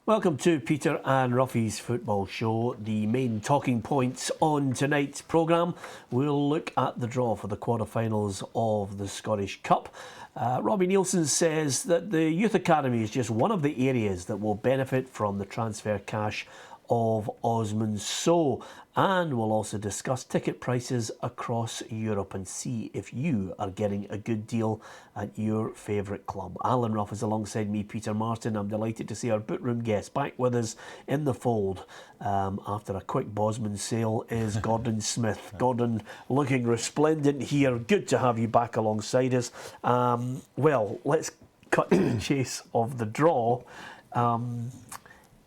Welcome to Peter and Ruffy's Football Show. The main talking points on tonight's programme. We'll look at the draw for the quarter-finals of the Scottish Cup. Robbie Nielsen says that the Youth Academy is just one of the areas that will benefit from the transfer cash of Osmond Sow, and we'll also discuss ticket prices across Europe and see if you are getting a good deal at your favourite club. Alan Ruff is alongside me, Peter Martin. I'm delighted to see our Bootroom guest back with us in the fold after a quick Bosman sale is Gordon Smith. Gordon, looking resplendent here. Good to have you back alongside us. Well, let's cut to the chase of the draw.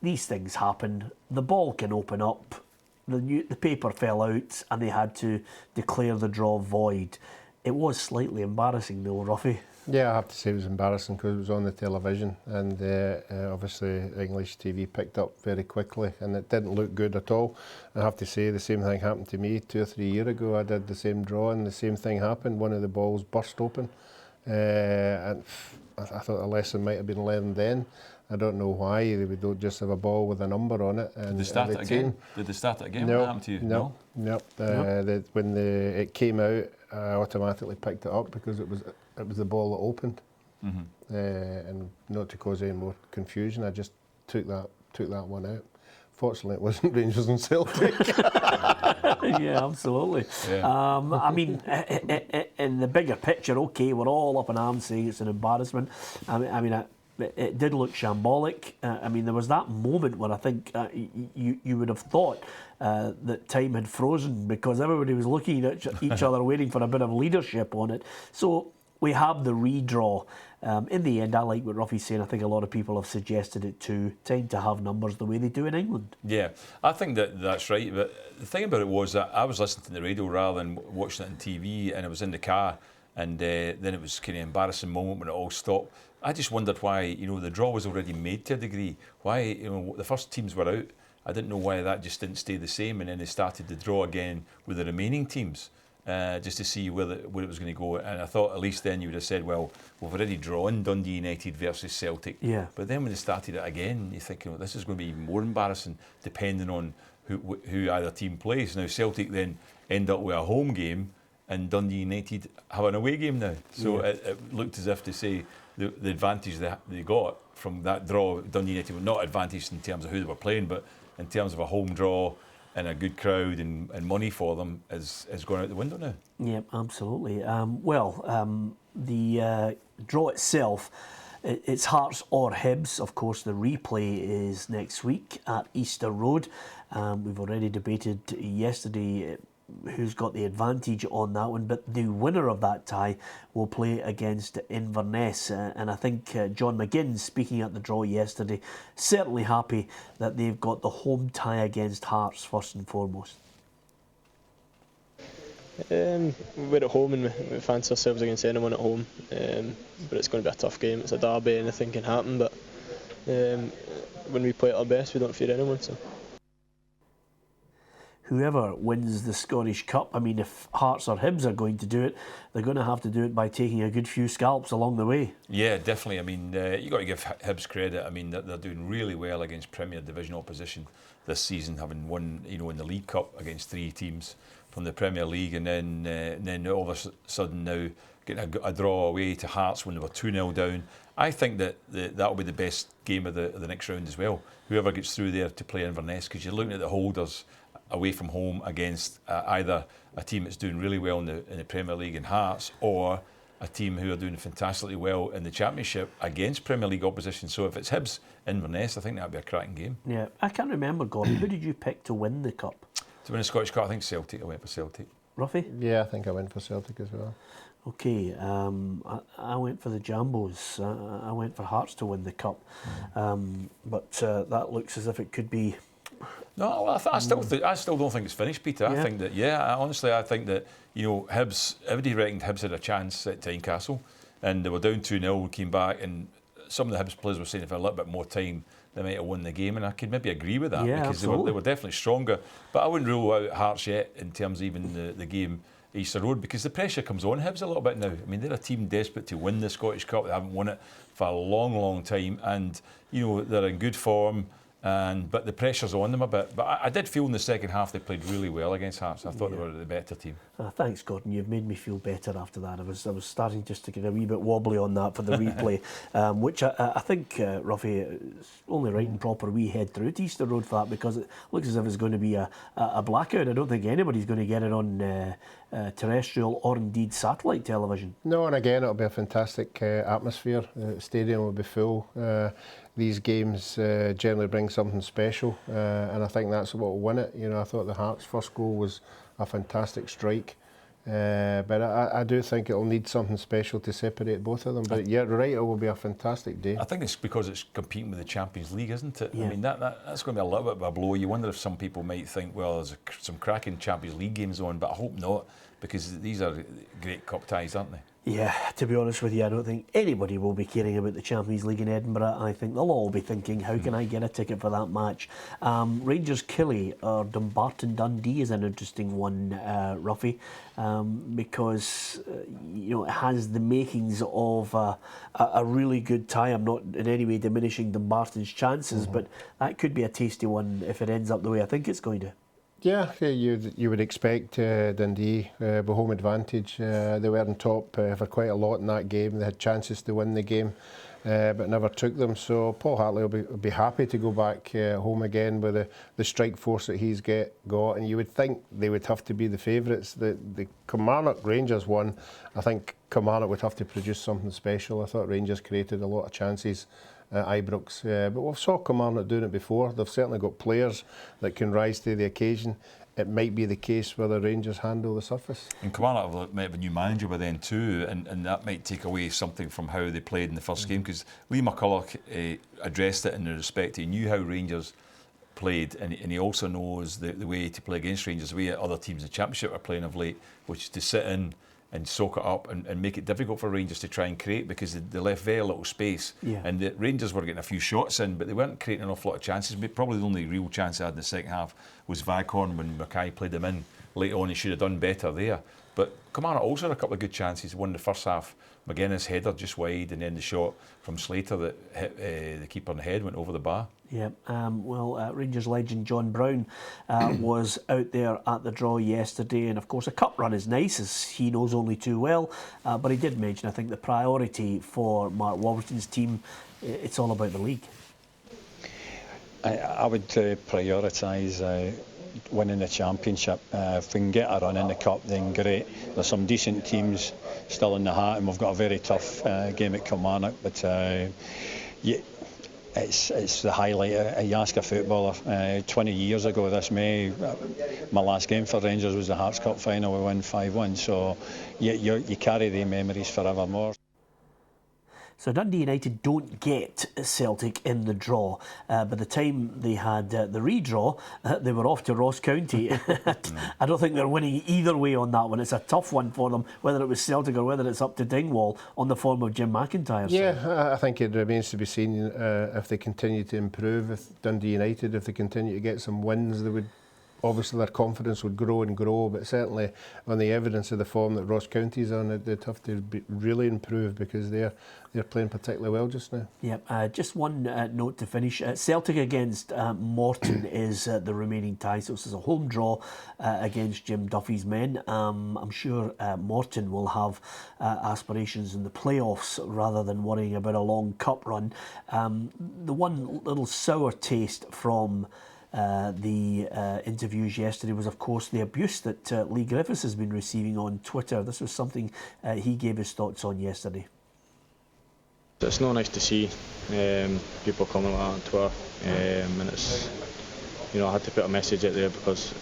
These things happen. The ball can open up. The paper fell out and they had to declare the draw void. It was slightly embarrassing though, Ruffy. Yeah, I have to say it was embarrassing because it was on the television, and obviously English TV picked up very quickly and it didn't look good at all. I have to say the same thing happened to me 2 or 3 years ago. I did the same draw and the same thing happened. One of the balls burst open, and I thought a lesson might have been learned then. I don't know why they don't just have a ball with a number on it. And did they start it again? Did they start it again? No, what happened to you? No. When it came out, I automatically picked it up because it was the ball that opened. Mm-hmm. And not to cause any more confusion, I just took that one out. Fortunately, it wasn't Rangers and Celtic. Yeah, absolutely. Yeah. I mean, in the bigger picture, okay, we're all up in arms saying it's an embarrassment. It did look shambolic. There was that moment where I think you would have thought that time had frozen because everybody was looking at each other waiting for a bit of leadership on it. So we have the redraw. In the end, I like what Ruffy's saying. I think a lot of people have suggested it too. Time to have numbers the way they do in England. Yeah, I think that's right. But the thing about it was that I was listening to the radio rather than watching it on TV, and I was in the car, and then it was kind of an embarrassing moment when it all stopped. I just wondered why, the draw was already made to a degree. Why, the first teams were out. I didn't know why that just didn't stay the same, and then they started the draw again with the remaining teams, just to see where it was going to go. And I thought at least then you would have said, well, we've already drawn Dundee United versus Celtic. Yeah. But then when they started it again, you think, this is going to be even more embarrassing, depending on who either team plays. Now Celtic then end up with a home game, and Dundee United have an away game now. So yeah. It looked as if to say the advantage they got from that draw, Dundee United were not advantaged in terms of who they were playing, but in terms of a home draw and a good crowd and money for them is going out the window now. Yeah, absolutely. The draw itself, it's Hearts or Hibs. Of course, the replay is next week at Easter Road. We've already debated yesterday who's got the advantage on that one, but the winner of that tie will play against Inverness, and I think John McGinn, speaking at the draw yesterday, certainly happy that they've got the home tie against Hearts first and foremost. We're at home and we fancy ourselves against anyone at home, but it's going to be a tough game. It's a derby, anything can happen, but when we play at our best we don't fear anyone. So whoever wins the Scottish Cup, if Hearts or Hibs are going to do it, they're going to have to do it by taking a good few scalps along the way. Yeah, definitely. You've got to give Hibs credit. They're doing really well against Premier Division opposition this season, having won, in the League Cup against 3 teams from the Premier League, and then all of a sudden now getting a draw away to Hearts when they were 2-0 down. I think that will be the best game of the next round as well. Whoever gets through there to play Inverness, because you're looking at the holders away from home against either a team that's doing really well in the Premier League in Hearts, or a team who are doing fantastically well in the Championship against Premier League opposition. So if it's Hibs, Inverness, I think that'll be a cracking game. Yeah, I can't remember, Gordon. Who did you pick to win the Cup? To win the Scottish Cup, I think Celtic. I went for Celtic. Ruffy? Yeah, I think I went for Celtic as well. Okay, I went for the Jambos. I went for Hearts to win the Cup, but that looks as if it could be. No, well, I still don't think it's finished, Peter. Yeah. I think that, honestly, I think that, Hibs, everybody reckoned Hibs had a chance at Tynecastle, and they were down 2-0, came back, and some of the Hibs players were saying if a little bit more time, they might have won the game, and I could maybe agree with that, yeah, because they were definitely stronger. But I wouldn't rule out Hearts yet in terms of even the game Easter Road, because the pressure comes on Hibs a little bit now. I mean, they're a team desperate to win the Scottish Cup. They haven't won it for a long, long time, and they're in good form. But the pressure's on them a bit. But I did feel in the second half they played really well against Hearts. I thought they were the better team. Thanks, Gordon. You've made me feel better after that. I was starting just to get a wee bit wobbly on that for the replay, which I think, Ruffy, it's only right and proper we head through to Easter Road for that, because it looks as if it's going to be a blackout. I don't think anybody's going to get it on terrestrial or indeed satellite television. No, and again, it'll be a fantastic atmosphere. The stadium will be full. These games generally bring something special, and I think that's what will win it. I thought the Hearts' first goal was a fantastic strike, but I do think it'll need something special to separate both of them. But yeah, right, it will be a fantastic day. I think it's because it's competing with the Champions League, isn't it? Yeah. I mean, that's going to be a little bit of a blow. You wonder if some people might think, well, there's some cracking Champions League games on, but I hope not, because these are great cup ties, aren't they? Yeah, to be honest with you, I don't think anybody will be caring about the Champions League in Edinburgh. I think they'll all be thinking, how can I get a ticket for that match? Rangers Killie or Dumbarton Dundee is an interesting one, Ruffy, because it has the makings of a really good tie. I'm not in any way diminishing Dumbarton's chances, but that could be a tasty one if it ends up the way I think it's going to. Yeah, you would expect Dundee with home advantage. They were on top for quite a lot in that game. They had chances to win the game, but never took them. So Paul Hartley will be happy to go back home again with the strike force that he's got. And you would think they would have to be the favourites. The Kilmarnock Rangers won. I think Kilmarnock would have to produce something special. I thought Rangers created a lot of chances at Ibrox, but we've saw Kilmarnock doing it before. They've certainly got players that can rise to the occasion. It might be the case where the Rangers handle the surface. And Kilmarnock might have a new manager by then too, and that might take away something from how they played in the first game, because Lee McCulloch addressed it in the respect he knew how Rangers played, and he also knows the way to play against Rangers, the way other teams in the Championship are playing of late, which is to sit in and soak it up and make it difficult for Rangers to try and create, because they left very little space. Yeah. And the Rangers were getting a few shots in, but they weren't creating an awful lot of chances. Probably the only real chance they had in the second half was Vaghorn when Mackay played him in. Later on, he should have done better there. But Kilmarnock also had a couple of good chances. One in the first half, McGuinness header just wide, and then the shot from Slater that hit the keeper in the head, went over the bar. Yeah, Rangers legend John Brown was out there at the draw yesterday, and of course a cup run is nice, as he knows only too well, but he did mention, I think, the priority for Mark Warburton's team, it's all about the league. I would prioritise winning the championship. If we can get a run in the cup, then great. There's some decent teams still in the hat, and we've got a very tough game at Kilmarnock, but it's the highlight. You ask a footballer, 20 years ago this May, my last game for Rangers was the Hearts Cup final. We won 5-1, so you carry the memories forevermore. So Dundee United don't get Celtic in the draw. By the time they had the redraw, they were off to Ross County. I don't think they're winning either way on that one. It's a tough one for them, whether it was Celtic or whether it's up to Dingwall on the form of Jim McIntyre. Yeah, I think it remains to be seen if they continue to improve. If Dundee United, if they continue to get some wins, they would. Obviously their confidence would grow and grow, but certainly on the evidence of the form that Ross County's on, they'd have to really improve, because they're playing particularly well just now. Yeah, just one note to finish. Celtic against Morton is the remaining tie, so this is a home draw against Jim Duffy's men. I'm sure Morton will have aspirations in the playoffs rather than worrying about a long cup run. The one little sour taste from the interviews yesterday was, of course, the abuse that Leigh Griffiths has been receiving on Twitter. This was something he gave his thoughts on yesterday. It's not nice to see people coming like that on Twitter, and it's, I had to put a message out there, because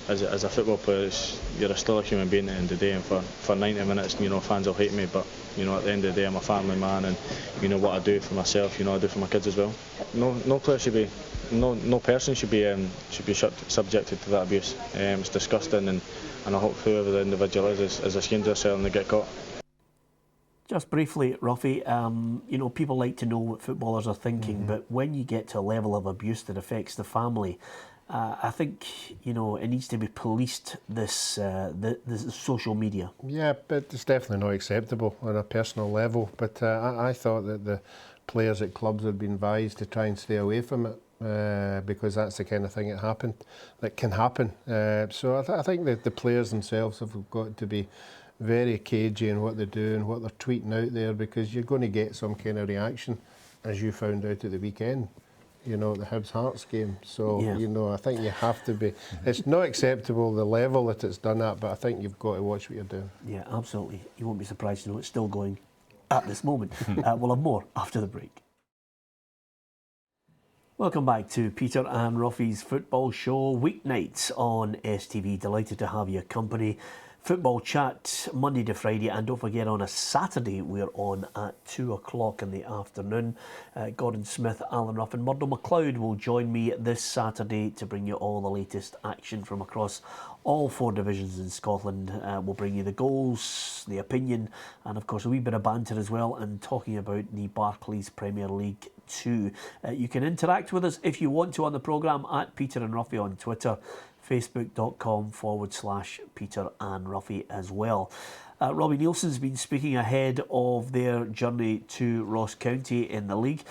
as a football player, you're still a human being at the end of the day, and for 90 minutes, fans will hate me, but at the end of the day, I'm a family man, and what I do for myself, I do for my kids as well. No player should be. No person should be subjected to that abuse. It's disgusting, and I hope whoever the individual is ashamed of themselves and they get caught. Just briefly, Ruffy, people like to know what footballers are thinking, but when you get to a level of abuse that affects the family, I think, you know, it needs to be policed, this social media. Yeah, but it's definitely not acceptable on a personal level. But I thought that the players at clubs had been advised to try and stay away from it, because that's the kind of thing that can happen. So I think that the players themselves have got to be very cagey in what they do and what they're tweeting out there, because you're going to get some kind of reaction, as you found out at the weekend, you know, the Hibs Hearts game. So, Yeah. you know, I think you have to be, it's not acceptable the level that it's done at, but I think you've got to watch what you're doing. Yeah, absolutely. You won't be surprised to know it's still going at this moment. We'll have more after the break. Welcome back to Peter and Ruffy's Football Show, weeknights on STV. Delighted to have your company. Football chat Monday to Friday, and don't forget on a Saturday we're on at 2 o'clock in the afternoon. Gordon Smith, Alan Ruff and Murdo MacLeod will join me this Saturday to bring you all the latest action from across all 4 divisions in Scotland. We'll bring you the goals, the opinion, and of course a wee bit of banter as well, and talking about the Barclays Premier League 2. You can interact with us if you want to on the programme at Peter and Ruffy on Twitter, facebook.com/Peter and Ruffy as well. Robbie Nielsen's been speaking ahead of their journey to Ross County in the league.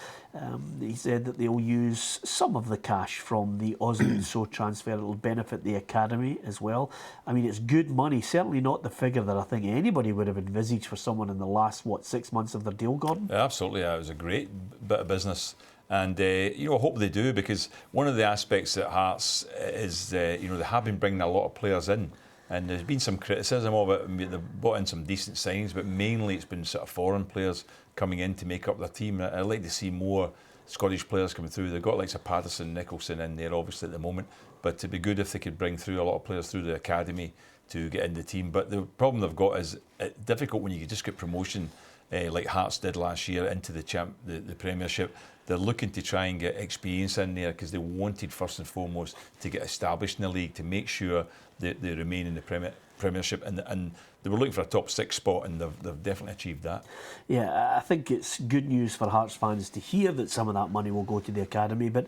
He said that they'll use some of the cash from the Osmond So transfer. It'll benefit the academy as well. I mean, it's good money, certainly not the figure that I think anybody would have envisaged for someone in the last, 6 months of their deal, Gordon? Yeah, absolutely, it was a great bit of business. And, you know, I hope they do, because one of the aspects at Hearts is, you know, they have been bringing a lot of players in. And there's been some criticism of it. They've brought in some decent signings, but mainly it's been sort of foreign players coming in to make up their team. I'd like to see more Scottish players coming through. They've got like Patterson, Nicholson in there, obviously, at the moment. But it'd be good if they could bring through a lot of players through the academy to get in the team. But the problem they've got is it's difficult when you just get promotion, like Hearts did last year, into the Premiership. They're looking to try and get experience in there, because they wanted first and foremost to get established in the league, to make sure they remain in the Premiership, and they were looking for a top 6 spot, and they've definitely achieved that. Yeah, I think it's good news for Hearts fans to hear that some of that money will go to the academy, but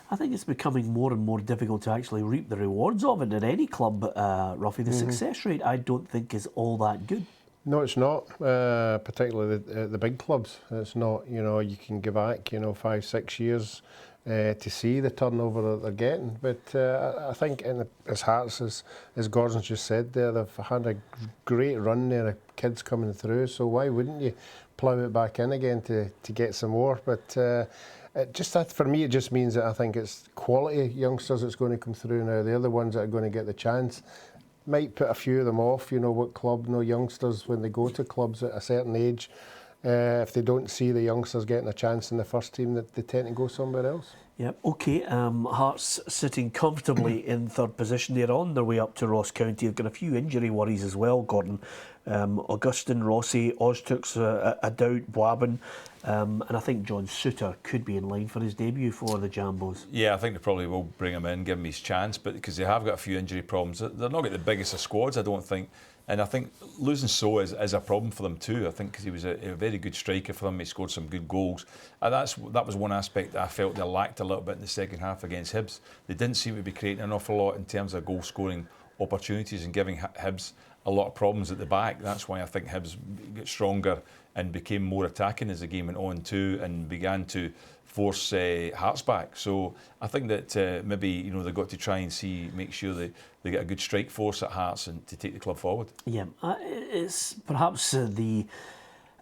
I think it's becoming more and more difficult to actually reap the rewards of it at any club, Ruffy. The success rate, I don't think, is all that good. No, it's not, particularly the big clubs. It's not, you know, you can go back, you know, 5-6 years to see the turnover that they're getting. But I think as Hearts, as Gordon's just said there, they've had a great run there of kids coming through, so why wouldn't you plough it back in again to get some more? But for me, it just means that I think it's quality youngsters that's going to come through now. They're the ones that are going to get the chance. Might put a few of them off, you know, what club, youngsters, when they go to clubs at a certain age, if they don't see the youngsters getting a chance in the first team, that they tend to go somewhere else. Yep, OK. Hearts sitting comfortably in 3rd position. They're on their way up to Ross County. They've got a few injury worries as well, Gordon. Augustin, Rossi, Oztuk's a doubt, Boabin, and I think John Suter could be in line for his debut for the Jambos. Yeah, I think they probably will bring him in, give him his chance, but because they have got a few injury problems, they're not got the biggest of squads, I don't think. And I think losing So is a problem for them too. I think because he was a very good striker for them, he scored some good goals. And that was one aspect that I felt they lacked a little bit in the second half against Hibs. They didn't seem to be creating an awful lot in terms of goal scoring opportunities and giving Hibs a lot of problems at the back. That's why I think Hibs got stronger and became more attacking as the game went on too, and began to force Hearts back. So I think that maybe, you know, they've got to try and make sure they get a good strike force at Hearts and to take the club forward. Yeah, it's perhaps the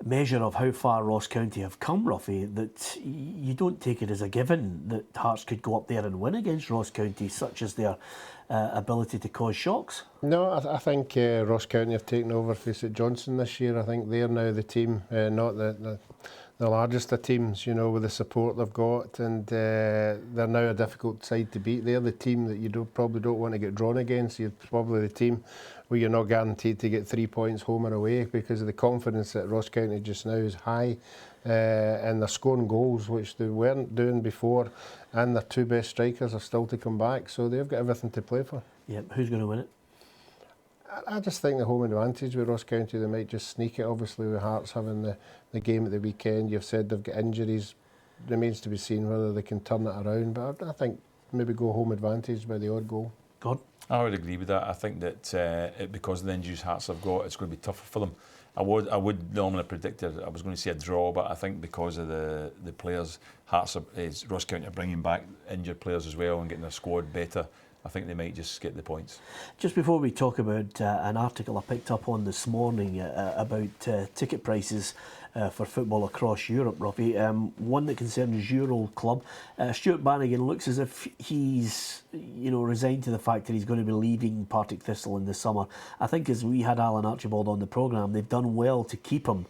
measure of how far Ross County have come, Ruffy, that you don't take it as a given that Hearts could go up there and win against Ross County, such as their ability to cause shocks. No, I think Ross County have taken over for St Johnstone this year. I think they're now the team, not the largest of teams, you know, with the support they've got, and they're now a difficult side to beat. They're the team that you probably don't want to get drawn against. You're probably the team where you're not guaranteed to get 3 points home and away, because of the confidence that Ross County just now is high, and they're scoring goals, which they weren't doing before, and their 2 best strikers are still to come back, so they've got everything to play for. Yeah, who's going to win it? I just think the home advantage with Ross County, they might just sneak it, obviously, with Hearts having the game at the weekend. You've said they've got injuries, remains to be seen whether they can turn it around, but I think maybe go home advantage by the odd goal. God. I would agree with that. I think that because of the injuries Hearts have got, it's going to be tougher for them. I would normally predict I was going to say a draw, but I think because of the players, Ross County are bringing back injured players as well and getting their squad better. I think they might just get the points. Just before we talk about an article I picked up on this morning about ticket prices for football across Europe, Ruffy, one that concerns your old club. Stuart Bannigan looks as if he's resigned to the fact that he's going to be leaving Partick Thistle in the summer. I think as we had Alan Archibald on the programme, they've done well to keep him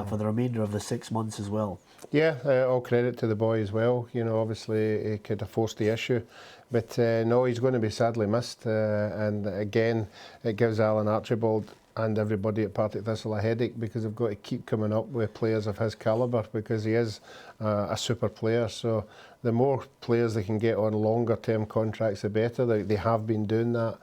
for the remainder of the 6 months as well. Yeah, all credit to the boy as well. Obviously he could have forced the issue. But no, he's going to be sadly missed. And again, it gives Alan Archibald and everybody at Partick Thistle a headache because they've got to keep coming up with players of his calibre because he is a super player. So the more players they can get on longer term contracts, the better. They have been doing that.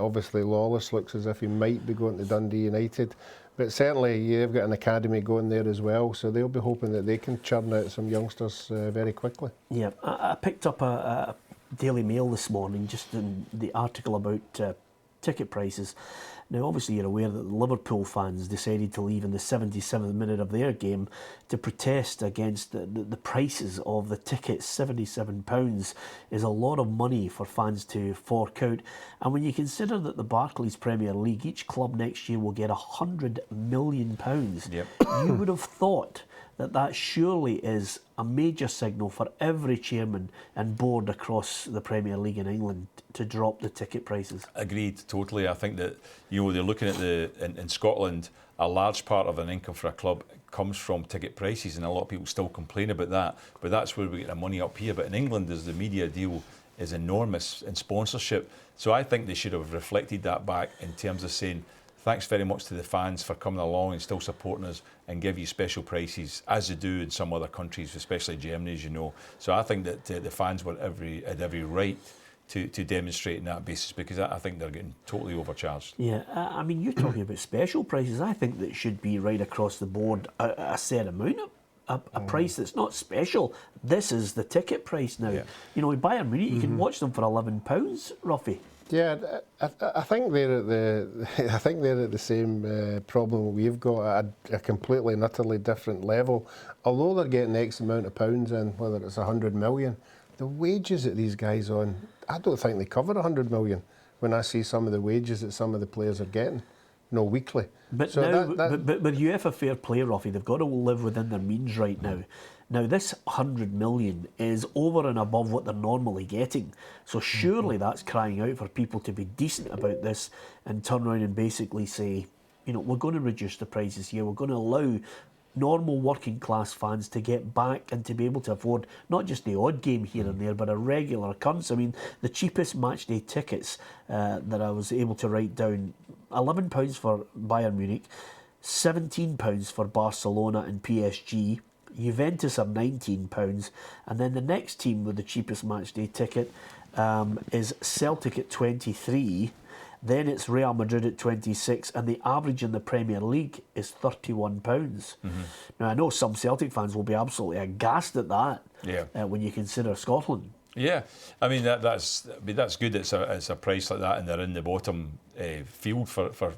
Obviously, Lawless looks as if he might be going to Dundee United. But certainly, they've got an academy going there as well, so they'll be hoping that they can churn out some youngsters very quickly. Yeah, I picked up a Daily Mail this morning, just in the article about ticket prices. Now, obviously, you're aware that the Liverpool fans decided to leave in the 77th minute of their game to protest against the prices of the tickets. £77 is a lot of money for fans to fork out. And when you consider that the Barclays Premier League, each club next year will get £100 million, Yep. you would have thought that surely is a major signal for every chairman and board across the Premier League in England to drop the ticket prices. Agreed, totally. I think that they're looking at in Scotland, a large part of an income for a club comes from ticket prices, and a lot of people still complain about that. But that's where we get the money up here. But in England, as the media deal is enormous in sponsorship, so I think they should have reflected that back in terms of saying, thanks very much to the fans for coming along and still supporting us and give you special prices, as they do in some other countries, especially Germany, as you know. So I think that the fans were had every right to demonstrate on that basis, because I think they're getting totally overcharged. Yeah, I mean, you're talking about special prices. I think that should be right across the board a set amount of a price that's not special. This is the ticket price now. Yeah. In Bayern Munich, you can watch them for £11, Ruffy. Yeah, I think they're at the same problem we've got, at a completely and utterly different level. Although they're getting X amount of pounds in, whether it's 100 million, the wages that these guys on, I don't think they cover 100 million when I see some of the wages that some of the players are getting, weekly. But so now, but UEFA Fair Play, Ruffy, they've got to live within their means right now. Now, this 100 million is over and above what they're normally getting. So surely that's crying out for people to be decent about this and turn around and basically say, we're going to reduce the prices here. We're going to allow normal working class fans to get back and to be able to afford not just the odd game here and there, but a regular occurrence. I mean, the cheapest match day tickets that I was able to write down, £11 for Bayern Munich, £17 for Barcelona and PSG, Juventus are £19, and then the next team with the cheapest match day ticket is Celtic at 23. Then it's Real Madrid at 26, and the average in the Premier League is £31. Now, I know some Celtic fans will be absolutely aghast at that. When you consider Scotland. Yeah, I mean that's good. It's a price like that, and they're in the bottom field for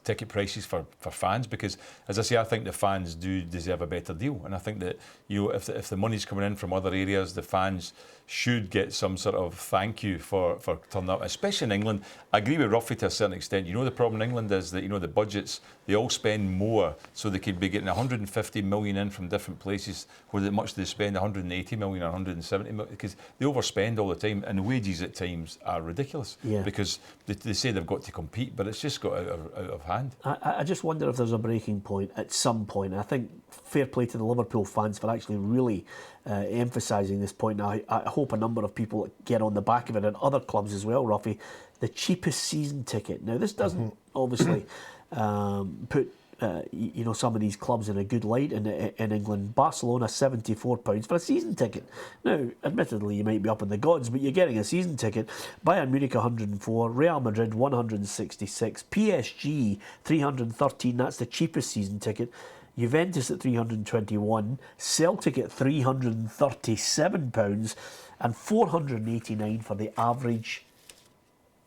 ticket prices for fans, because, as I say, I think the fans do deserve a better deal, and I think that if the money's coming in from other areas, the fans should get some sort of thank you for turning up, especially in England. I agree with Ruffy to a certain extent. The problem in England is that the budgets, they all spend more, so they could be getting 150 million in from different places, where much they spend 180 million or 170 million, because they overspend all the time, and the wages at times are ridiculous. Because they say they've got to compete, but it's just got out of hand. I just wonder if there's a breaking point at some point. I think fair play to the Liverpool fans for actually really emphasising this point. Now, I hope a number of people get on the back of it, and other clubs as well, Ruffy. The cheapest season ticket. Now, this doesn't obviously put some of these clubs in a good light in England. Barcelona, £74 for a season ticket. Now, admittedly, you might be up in the gods, but you're getting a season ticket. Bayern Munich, 104. Real Madrid, 166. PSG, 313. That's the cheapest season ticket. Juventus at £321, Celtic at £337 and £489 for the average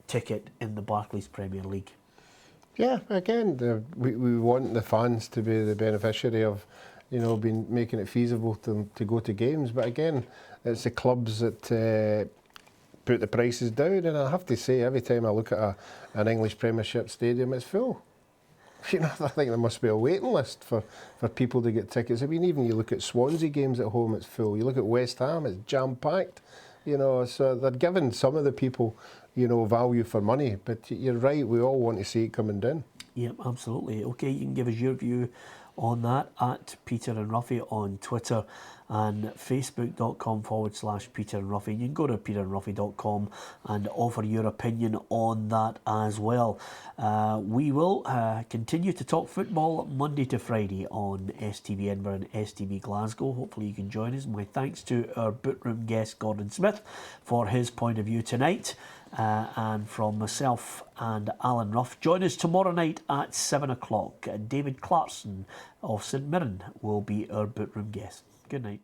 ticket in the Barclays Premier League. Yeah, again, we want the fans to be the beneficiary of, been making it feasible to go to games. But again, it's the clubs that put the prices down. And I have to say, every time I look at an English Premiership stadium, it's full. I think there must be a waiting list for people to get tickets. I mean, even you look at Swansea games at home, it's full. You look at West Ham, it's jam-packed. So they're giving some of the people, value for money. But you're right, we all want to see it coming down. Yep, absolutely. Okay, you can give us your view on that at Peter and Ruffy on Twitter and facebook.com/Peter and Ruffy. You can go to peterandruffy.com and offer your opinion on that as well. We will continue to talk football Monday to Friday on STV Edinburgh and STV Glasgow. Hopefully you can join us. My thanks to our bookroom guest Gordon Smith for his point of view tonight. And from myself and Alan Ruff. Join us tomorrow night at 7 o'clock. David Clarkson of St Mirren will be our bookroom guest. Good night.